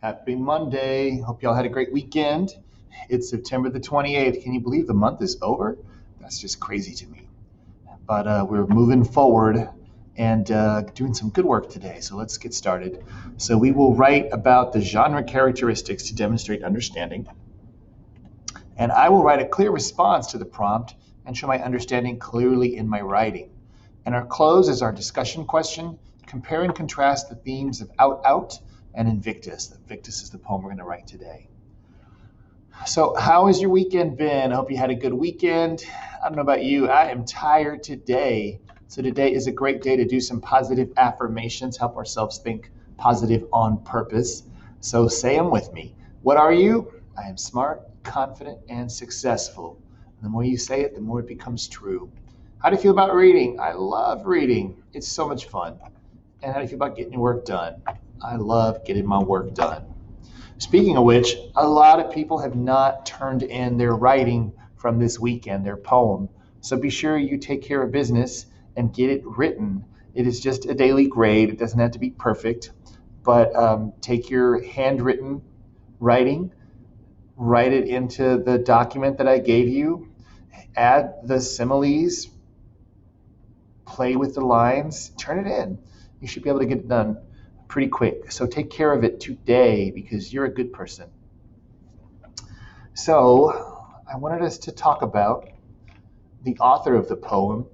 Happy Monday. Hope y'all had a great weekend. It's September the 28th. Can you believe the month is over? That's just crazy to me. But we're moving forward and doing some good work today. So let's get started. So we will write about the genre characteristics to demonstrate understanding. And I will write a clear response to the prompt and show my understanding clearly in my writing. And our close is our discussion question. Compare and contrast the themes of Out Out and Invictus. Invictus is the poem we're going to write today. So how has your weekend been? I hope you had a good weekend. I don't know about you. I am tired today. So today is a great day to do some positive affirmations, help ourselves think positive on purpose. So say them with me. What are you? I am smart, confident, and successful. The more you say it, the more it becomes true. How do you feel about reading? I love reading. It's so much fun. And how do you feel about getting your work done? I love getting my work done. Speaking of which, a lot of people have not turned in their writing from this weekend, their poem. So be sure you take care of business and get it written. It is just a daily grade. It doesn't have to be perfect, but take your handwritten writing, write it into the document that I gave you, add the similes, play with the lines, turn it in. You should be able to get it done pretty quick. So take care of it today because you're a good person. So I wanted us to talk about the author of the poem,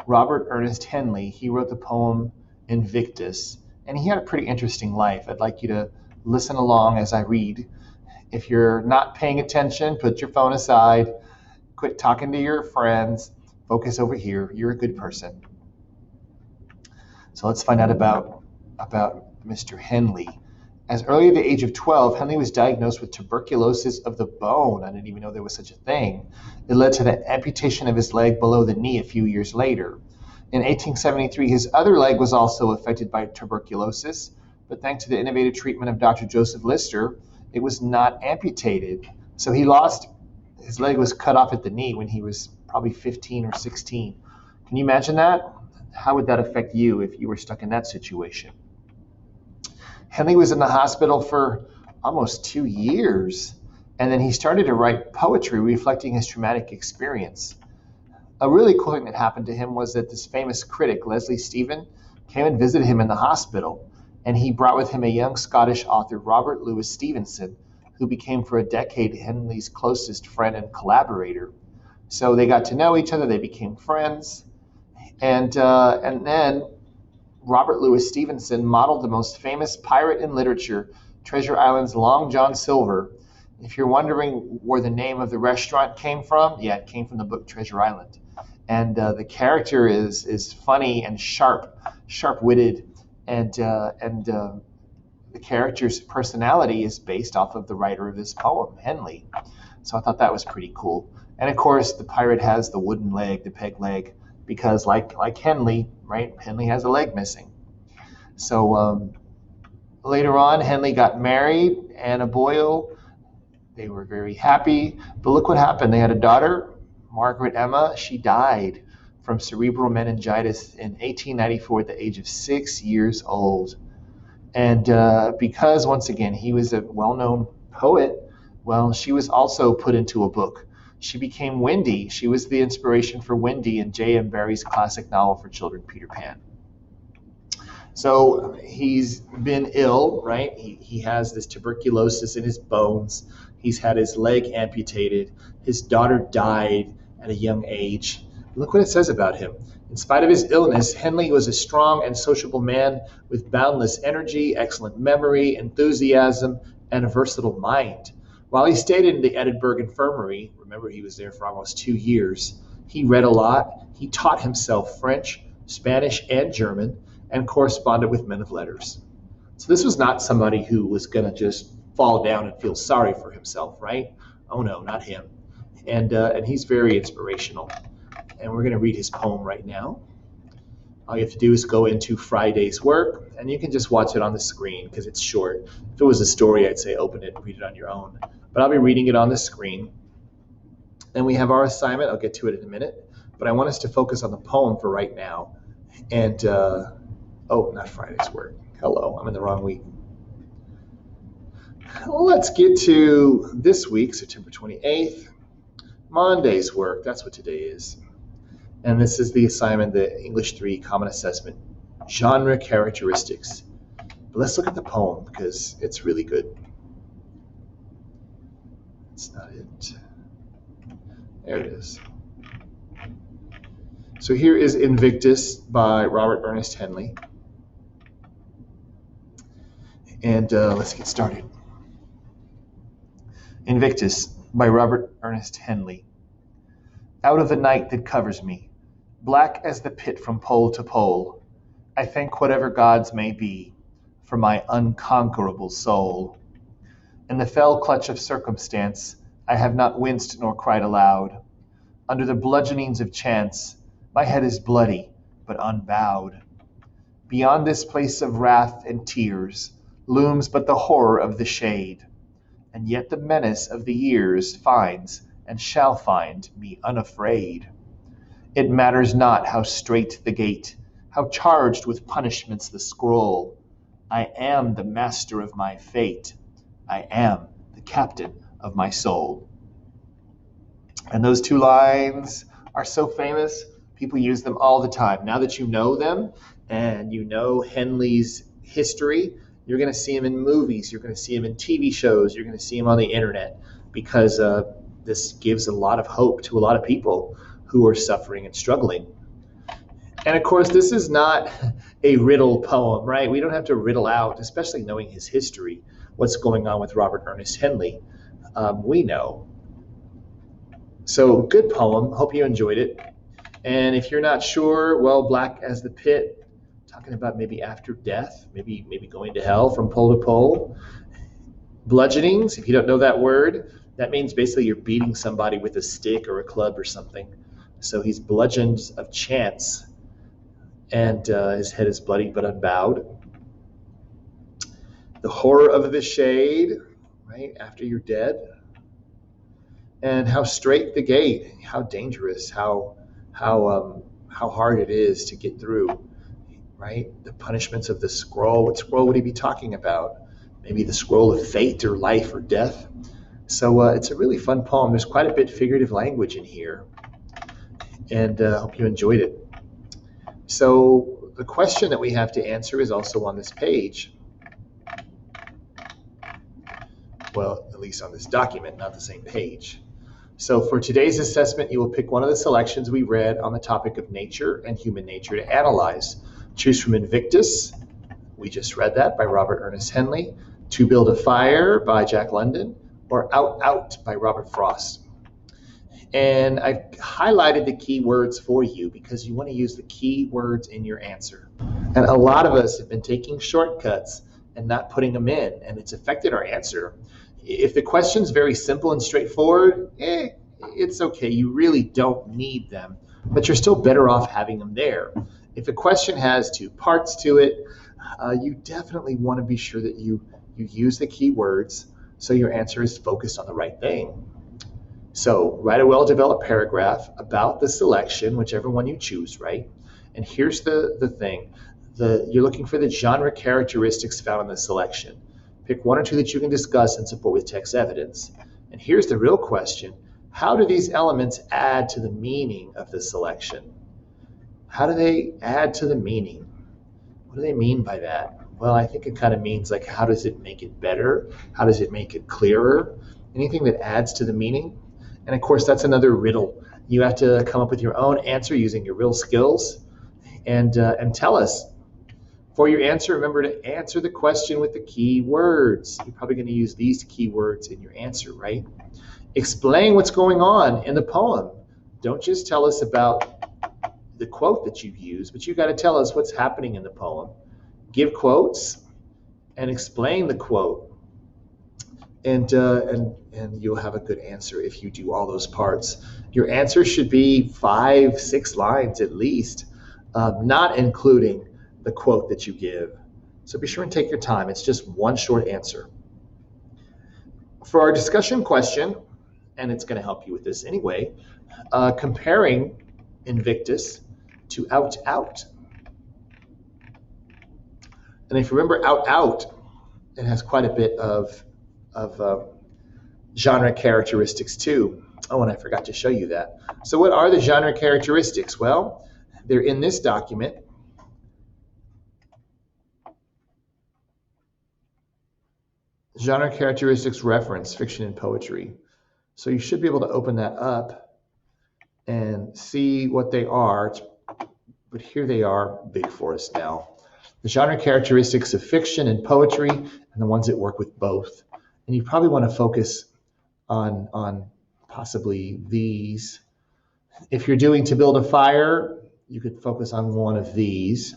Robert Ernest Henley. He wrote the poem Invictus, and he had a pretty interesting life. I'd like you to listen along as I read. If you're not paying attention, put your phone aside, quit talking to your friends, focus over here. You're a good person. So let's find out about Mr. Henley. As early as the age of 12, Henley was diagnosed with tuberculosis of the bone. I didn't even know there was such a thing. It led to the amputation of his leg below the knee a few years later. In 1873, his other leg was also affected by tuberculosis, but thanks to the innovative treatment of Dr. Joseph Lister, it was not amputated. So his leg was cut off at the knee when he was probably 15 or 16. Can you imagine that? How would that affect you if you were stuck in that situation? Henley was in the hospital for almost 2 years, and then he started to write poetry reflecting his traumatic experience. A really cool thing that happened to him was that this famous critic, Leslie Stephen, came and visited him in the hospital, and he brought with him a young Scottish author, Robert Louis Stevenson, who became for a decade Henley's closest friend and collaborator. So they got to know each other, they became friends, and then Robert Louis Stevenson modeled the most famous pirate in literature, Treasure Island's Long John Silver. If you're wondering where the name of the restaurant came from, yeah, it came from the book Treasure Island. And the character is funny and sharp-witted, and the character's personality is based off of the writer of this poem, Henley. So I thought that was pretty cool. And of course, the pirate has the wooden leg, the peg leg, because like Henley, right? Henley has a leg missing. So later on, Henley got married, Anna Boyle. They were very happy. But look what happened. They had a daughter, Margaret Emma. She died from cerebral meningitis in 1894 at the age of 6 years old. And because, once again, he was a well-known poet, well, she was also put into a book. She became Wendy. She was the inspiration for Wendy in J.M. Barrie's classic novel for children, Peter Pan. So he's been ill, right? He has this tuberculosis in his bones. He's had his leg amputated. His daughter died at a young age. Look what it says about him. In spite of his illness, Henley was a strong and sociable man with boundless energy, excellent memory, enthusiasm, and a versatile mind. While he stayed in the Edinburgh Infirmary, remember he was there for almost 2 years, he read a lot. He taught himself French, Spanish, and German, and corresponded with men of letters. So this was not somebody who was going to just fall down and feel sorry for himself, right? Oh no, not him. And he's very inspirational. And we're going to read his poem right now. All you have to do is go into Friday's work, and you can just watch it on the screen because it's short. If it was a story, I'd say open it and read it on your own. But I'll be reading it on the screen. Then we have our assignment. I'll get to it in a minute. But I want us to focus on the poem for right now. And, not Friday's work. Hello, I'm in the wrong week. let's get to this week, September 28th, Monday's work. That's what today is. And this is the assignment, the English 3 Common Assessment, Genre Characteristics. But let's look at the poem because it's really good. That's not it. There it is. So here is Invictus by Robert Ernest Henley. And let's get started. Invictus by Robert Ernest Henley. Out of the night that covers me, black as the pit from pole to pole, I thank whatever gods may be for my unconquerable soul. In the fell clutch of circumstance, I have not winced nor cried aloud. Under the bludgeonings of chance, my head is bloody, but unbowed. Beyond this place of wrath and tears looms but the horror of the shade, and yet the menace of the years finds and shall find me unafraid. It matters not how strait the gate, how charged with punishments the scroll. I am the master of my fate. I am the captain of my soul. And those two lines are so famous, people use them all the time. Now that you know them and you know Henley's history, you're going to see him in movies, you're going to see him in TV shows, you're going to see him on the internet, because this gives a lot of hope to a lot of people who are suffering and struggling. And of course, this is not a riddle poem, right? We don't have to riddle out, especially knowing his history, what's going on with Robert Ernest Henley. We know. So good poem. Hope you enjoyed it. And if you're not sure, well, black as the pit, talking about maybe after death, maybe going to hell from pole to pole. Bludgeonings, if you don't know that word, that means basically you're beating somebody with a stick or a club or something. So he's bludgeoned of chance, and his head is bloody but unbowed. The horror of the shade, right, after you're dead. And how strait the gate, how dangerous, how hard it is to get through, right? The punishments of the scroll. What scroll would he be talking about? Maybe the scroll of fate or life or death. So it's a really fun poem. There's quite a bit of figurative language in here, and I hope you enjoyed it. So the question that we have to answer is also on this page. Well, at least on this document, not the same page. So for today's assessment, you will pick one of the selections we read on the topic of nature and human nature to analyze. Choose from Invictus, we just read that, by Robert Ernest Henley, To Build a Fire by Jack London, or Out Out by Robert Frost. And I've highlighted the key words for you because you want to use the key words in your answer. And a lot of us have been taking shortcuts and not putting them in, and it's affected our answer. If the question's very simple and straightforward, it's okay. You really don't need them, but you're still better off having them there. If a question has two parts to it, you definitely want to be sure that you use the key words so your answer is focused on the right thing. So write a well-developed paragraph about the selection, whichever one you choose, right? And here's the thing. You're looking for the genre characteristics found in the selection. Pick one or two that you can discuss and support with text evidence. And here's the real question. How do these elements add to the meaning of the selection? How do they add to the meaning? What do they mean by that? Well, I think it kind of means like, how does it make it better? How does it make it clearer? Anything that adds to the meaning? And of course, that's another riddle. You have to come up with your own answer using your real skills and tell us. For your answer, remember to answer the question with the key words. You're probably going to use these key words in your answer, right? Explain what's going on in the poem. Don't just tell us about the quote that you've used, but you got to tell us what's happening in the poem. Give quotes and explain the quote, and you'll have a good answer if you do all those parts. Your answer should be 5-6 lines at least, not including the quote that you give. So be sure and take your time. It's just one short answer. For our discussion question, and it's going to help you with this anyway, comparing Invictus to Out Out. And if you remember Out Out, it has quite a bit of genre characteristics too. Oh, and I forgot to show you that. So what are the genre characteristics? Well, they're in this document. Genre characteristics reference, fiction and poetry. So you should be able to open that up and see what they are. But here they are big for us now. The genre characteristics of fiction and poetry, and the ones that work with both. And you probably want to focus on possibly these. If you're doing To Build a Fire, you could focus on one of these.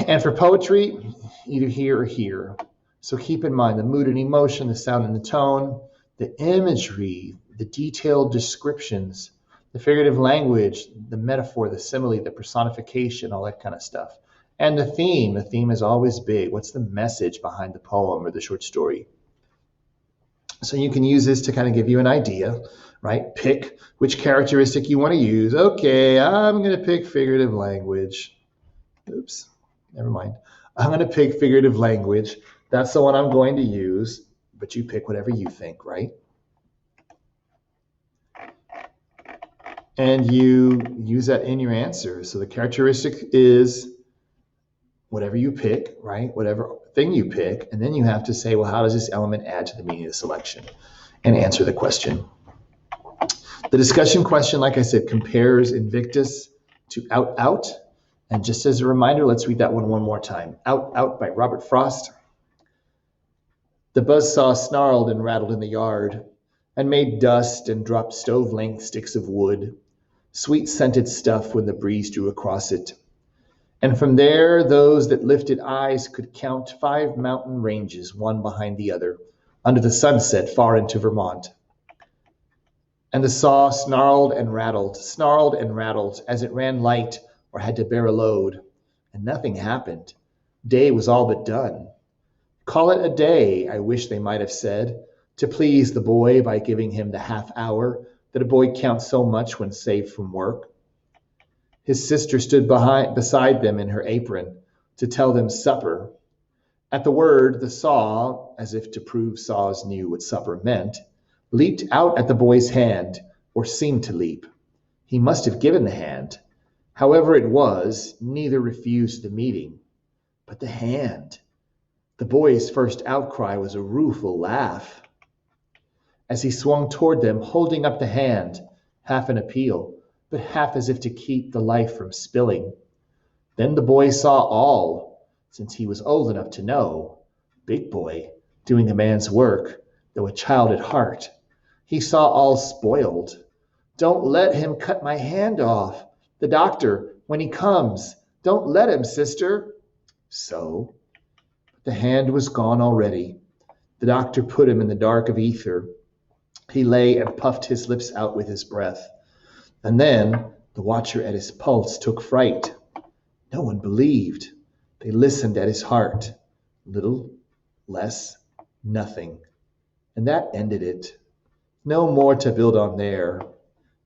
And for poetry, either here or here. So keep in mind the mood and emotion, the sound and the tone, the imagery, the detailed descriptions, the figurative language, the metaphor, the simile, the personification, all that kind of stuff. And the theme is always big. What's the message behind the poem or the short story? So you can use this to kind of give you an idea, right? Pick which characteristic you want to use. Okay, I'm going to pick figurative language. Oops, never mind. I'm going to pick figurative language. That's the one I'm going to use, but you pick whatever you think, right? And you use that in your answer. So the characteristic is whatever you pick, right? Whatever thing you pick. And then you have to say, well, how does this element add to the meaning of the selection? And answer the question. The discussion question, like I said, compares Invictus to Out, Out. And just as a reminder, let's read that one more time. Out, Out by Robert Frost. The buzzsaw snarled and rattled in the yard and made dust and dropped stove-length sticks of wood, sweet-scented stuff when the breeze drew across it. And from there, those that lifted eyes could count 5 mountain ranges, one behind the other, under the sunset far into Vermont. And the saw snarled and rattled as it ran light or had to bear a load, and nothing happened. Day was all but done. Call it a day, I wish they might have said, to please the boy by giving him the half hour that a boy counts so much when saved from work. His sister stood beside them in her apron to tell them supper. At the word, the saw, as if to prove saws knew what supper meant, leaped out at the boy's hand, or seemed to leap. He must have given the hand. However it was, neither refused the meeting. But the hand. The boy's first outcry was a rueful laugh. As he swung toward them, holding up the hand, half an appeal, but half as if to keep the life from spilling. Then the boy saw all, since he was old enough to know. Big boy, doing a man's work, though a child at heart. He saw all spoiled. Don't let him cut my hand off. The doctor, when he comes, don't let him, sister. So, the hand was gone already. The doctor put him in the dark of ether. He lay and puffed his lips out with his breath. And then the watcher at his pulse took fright. No one believed. They listened at his heart. Little, less, nothing. And that ended it. No more to build on there.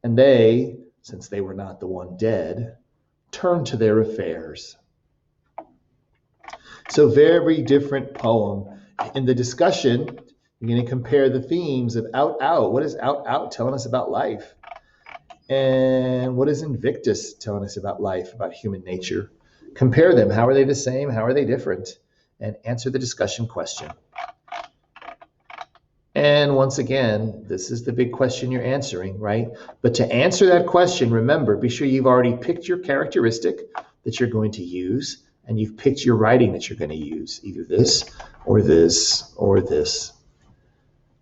And they, since they were not the one dead, turned to their affairs. So very different poem. In the discussion, you're going to compare the themes of Out, Out. What is Out, Out telling us about life? And what is Invictus telling us about life, about human nature? Compare them. How are they the same? How are they different? And answer the discussion question. And once again, this is the big question you're answering, right? But to answer that question, remember, be sure you've already picked your characteristic that you're going to use, and you've picked your writing that you're going to use, either this or this or this.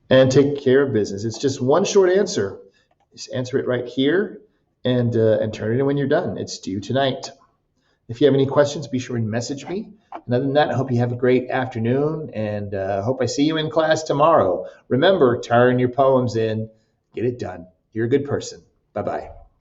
And take care of business. It's just one short answer. Just answer it right here and turn it in when you're done. It's due tonight. If you have any questions, be sure and message me. And other than that, I hope you have a great afternoon, and hope I see you in class tomorrow. Remember, turn your poems in. Get it done. You're a good person. Bye-bye.